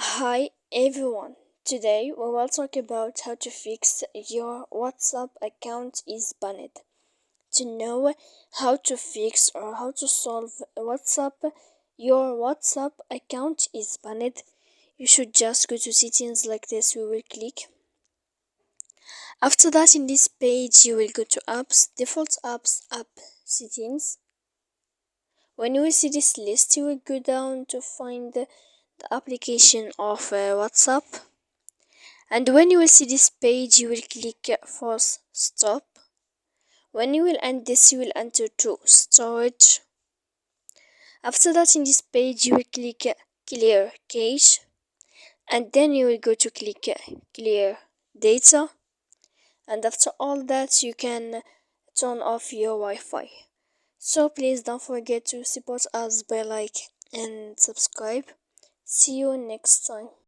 Hi everyone, today we will talk about how to fix your WhatsApp account is banned. To know how to fix or how to solve your WhatsApp account is banned, you should just go to settings like this. We will click. After that, in this page, you will go to apps, default apps, app settings. When you will see this list, you will go down to find the application of WhatsApp. And when you will see this page, you will click force stop. When you will end this, you will enter to storage. After that, in this page, you will click clear cache, and then you will go to click clear data. And after all that, you can turn off your Wi-Fi. So please don't forget to support us by like and subscribe. See you next time.